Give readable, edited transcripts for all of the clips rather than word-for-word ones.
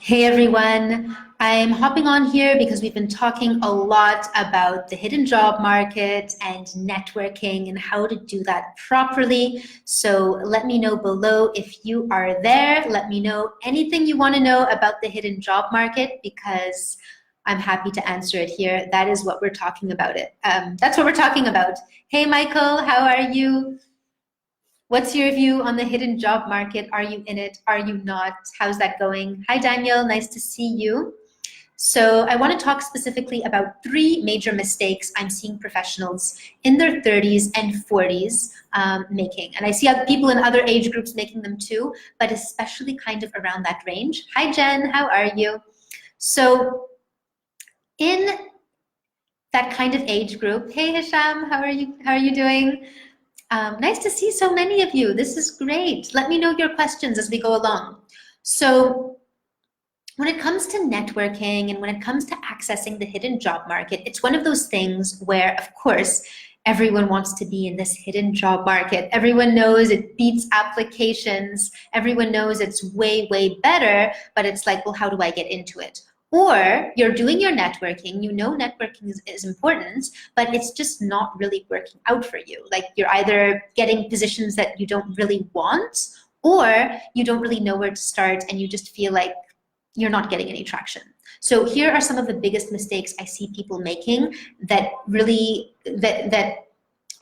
Hey everyone, I'm hopping on here because we've been talking a lot about the hidden job market and networking and how to do that properly. So let me know below if you are there. Let me know anything you want to know about the hidden job market because I'm happy to answer it here. That is what we're talking about That's what we're talking about. Hey Michael, how are you? What's your view on the hidden job market? Are you in it? Are you not? How's that going? Hi, Daniel. Nice to see you. So I want to talk specifically about three major mistakes I'm seeing professionals in their 30s and 40s making. And I see other people in other age groups making them too, but especially kind of around that range. Hi, Jen. How are you? So in that kind of age group, hey, Hisham, how are you? How are you doing? Nice to see so many of you. This is great. Let me know your questions as we go along. So when it comes to networking and when it comes to accessing the hidden job market, it's one of those things where, of course, everyone wants to be in this hidden job market. Everyone knows it beats applications. Everyone knows it's way, way better, but it's like, well, how do I get into it? Or you're doing your networking, you know networking is important, but it's just not really working out for you. Like you're either getting positions that you don't really want, or you don't really know where to start and you just feel like you're not getting any traction. So here are some of the biggest mistakes I see people making that really, that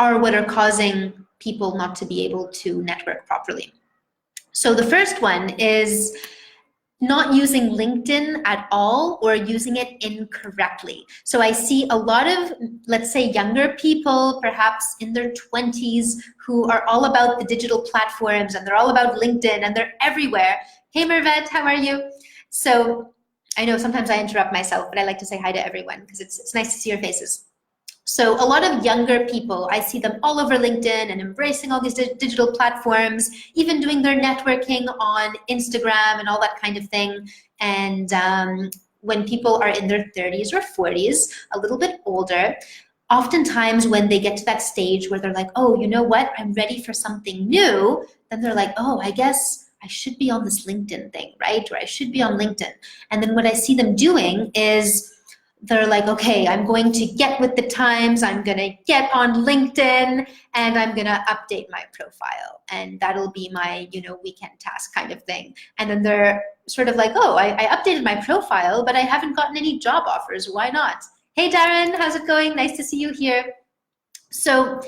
are what are causing people not to be able to network properly. So the first one is not using LinkedIn at all or using it incorrectly. So I see a lot of, let's say, younger people, perhaps in their 20s, who are all about the digital platforms and they're all about LinkedIn and they're everywhere. Hey, Mervet, how are you? So I know sometimes I interrupt myself, but I like to say hi to everyone because it's nice to see your faces. So a lot of younger people, I see them all over LinkedIn and embracing all these digital platforms, even doing their networking on Instagram and all that kind of thing. And when people are in their 30s or 40s, a little bit older, oftentimes when they get to that stage where they're like, oh, you know what, I'm ready for something new, then they're like, oh, I guess I should be on this LinkedIn thing, right? Or I should be on LinkedIn. And then what I see them doing is they're like, okay, I'm going to get with the times, I'm gonna get on LinkedIn, and I'm gonna update my profile. And that'll be my, weekend task kind of thing. And then they're sort of like, oh, I updated my profile, but I haven't gotten any job offers, why not? Hey Darren, how's it going? Nice to see you here. So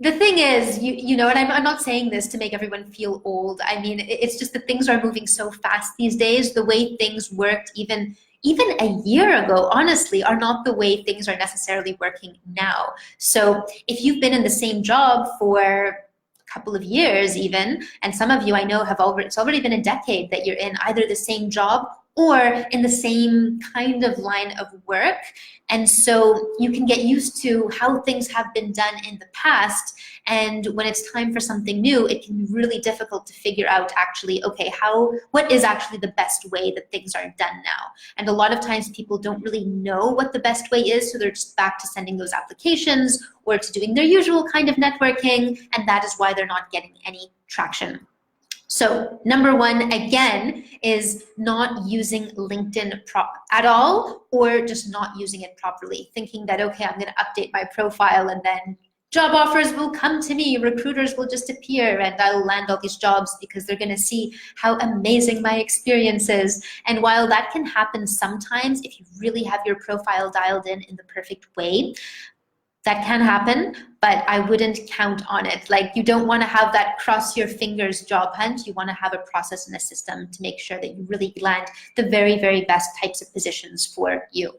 the thing is, and I'm not saying this to make everyone feel old. I mean, it's just that things are moving so fast these days. The way things worked even a year ago, honestly, are not the way things are necessarily working now. So if you've been in the same job for a couple of years even, and some of you I know it's already been a decade that you're in either the same job or in the same kind of line of work. And so you can get used to how things have been done in the past. And when it's time for something new, it can be really difficult to figure out actually, okay, what is actually the best way that things are done now? And a lot of times people don't really know what the best way is, so they're just back to sending those applications or to doing their usual kind of networking, and that is why they're not getting any traction. So number one, again, is not using LinkedIn at all, or just not using it properly, thinking that, okay, I'm going to update my profile and then job offers will come to me, recruiters will just appear and I'll land all these jobs because they're going to see how amazing my experience is. And while that can happen sometimes, if you really have your profile dialed in the perfect way, that can happen, but I wouldn't count on it. Like, you don't want to have that cross your fingers job hunt. You want to have a process and a system to make sure that you really land the very, very best types of positions for you.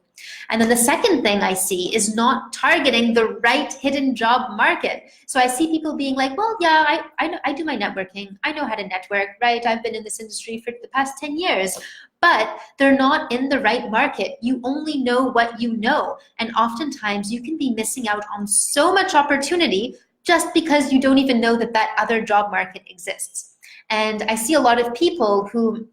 And then the second thing I see is not targeting the right hidden job market. So I see people being like, well, yeah, I do my networking. I know how to network, right? I've been in this industry for the past 10 years. But they're not in the right market. You only know what you know. And oftentimes you can be missing out on so much opportunity just because you don't even know that that other job market exists. And I see a lot of people who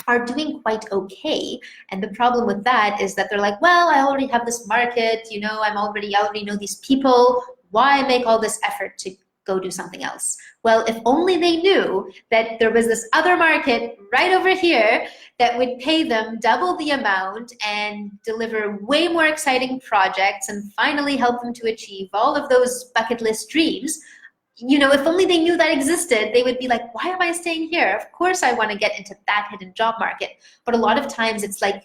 are doing quite okay. And the problem with that is that they're like, well, I already have this market, I already know these people. Why make all this effort to go do something else? Well, if only they knew that there was this other market right over here that would pay them double the amount and deliver way more exciting projects and finally help them to achieve all of those bucket list dreams. You know, if only they knew that existed, they would be like, why am I staying here? Of course I want to get into that hidden job market. But a lot of times it's like,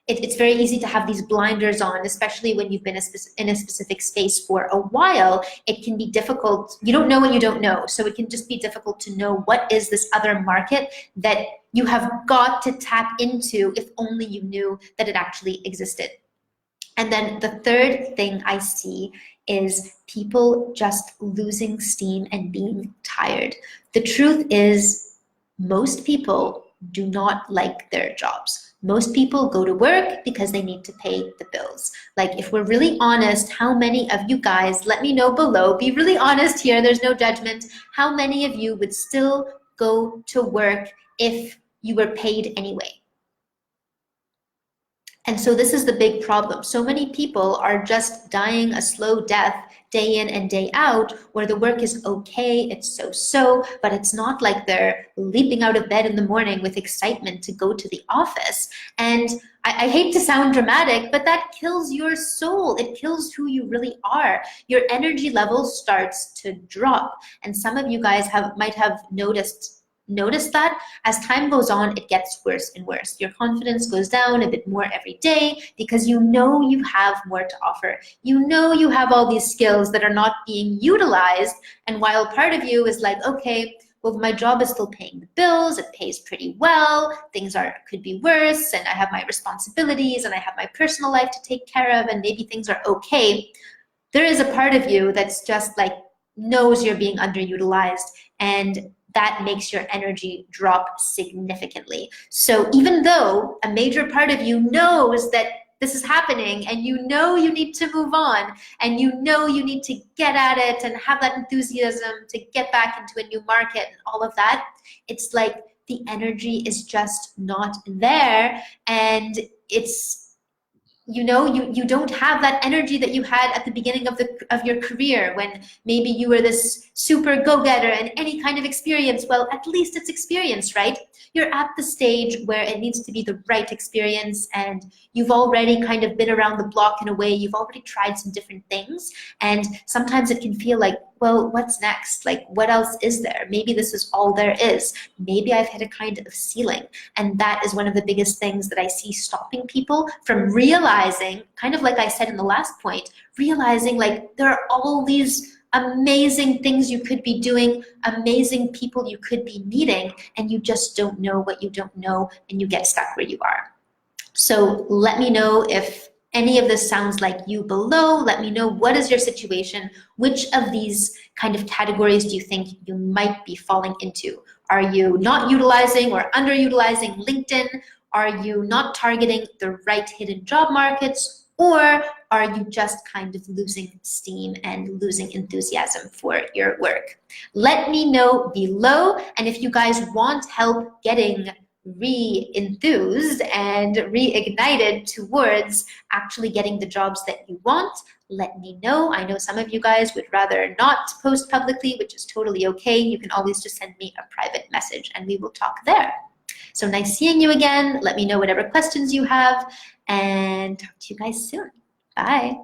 it's very easy to have these blinders on, especially when you've been in a specific space for a while. It can be difficult. You don't know what you don't know. So it can just be difficult to know what is this other market that you have got to tap into if only you knew that it actually existed. And then the third thing I see is people just losing steam and being tired. The truth is, most people do not like their jobs. Most people go to work because they need to pay the bills. Like, if we're really honest, how many of you guys, let me know below, be really honest here, there's no judgment, how many of you would still go to work if you were paid anyway? And so this is the big problem. So many people are just dying a slow death day in and day out, where the work is okay, it's so-so, but it's not like they're leaping out of bed in the morning with excitement to go to the office. And I hate to sound dramatic, but that kills your soul. It kills who you really are. Your energy level starts to drop. And some of you guys might have noticed that as time goes on, it gets worse and worse. Your confidence goes down a bit more every day because you know you have more to offer. You know you have all these skills that are not being utilized. And while part of you is like, okay, well, my job is still paying the bills, it pays pretty well, things could be worse, and I have my responsibilities and I have my personal life to take care of, and maybe things are okay. There is a part of you that's just like knows you're being underutilized, and that makes your energy drop significantly. So even though a major part of you knows that this is happening, and you know you need to move on, and you know you need to get at it and have that enthusiasm to get back into a new market and all of that, it's like the energy is just not there, and it's, you know, you don't have that energy that you had at the beginning of your career, when maybe you were this super go-getter and any kind of experience, well, at least it's experience, right? You're at the stage where it needs to be the right experience, and you've already kind of been around the block in a way, you've already tried some different things, and sometimes it can feel like, well, what's next? Like, what else is there? Maybe this is all there is. Maybe I've hit a kind of ceiling. And that is one of the biggest things that I see stopping people from realizing, kind of like I said in the last point, realizing like there are all these amazing things you could be doing, amazing people you could be meeting, and you just don't know what you don't know, and you get stuck where you are. So let me know if any of this sounds like you below. Let me know, what is your situation? Which of these kind of categories do you think you might be falling into? Are you not utilizing or underutilizing LinkedIn? Are you not targeting the right hidden job markets? Or are you just kind of losing steam and losing enthusiasm for your work? Let me know below. And if you guys want help getting re-enthused and reignited towards actually getting the jobs that you want, let me know. I know some of you guys would rather not post publicly, which is totally okay. You can always just send me a private message and we will talk there. So nice seeing you again. Let me know whatever questions you have, and talk to you guys soon. Bye.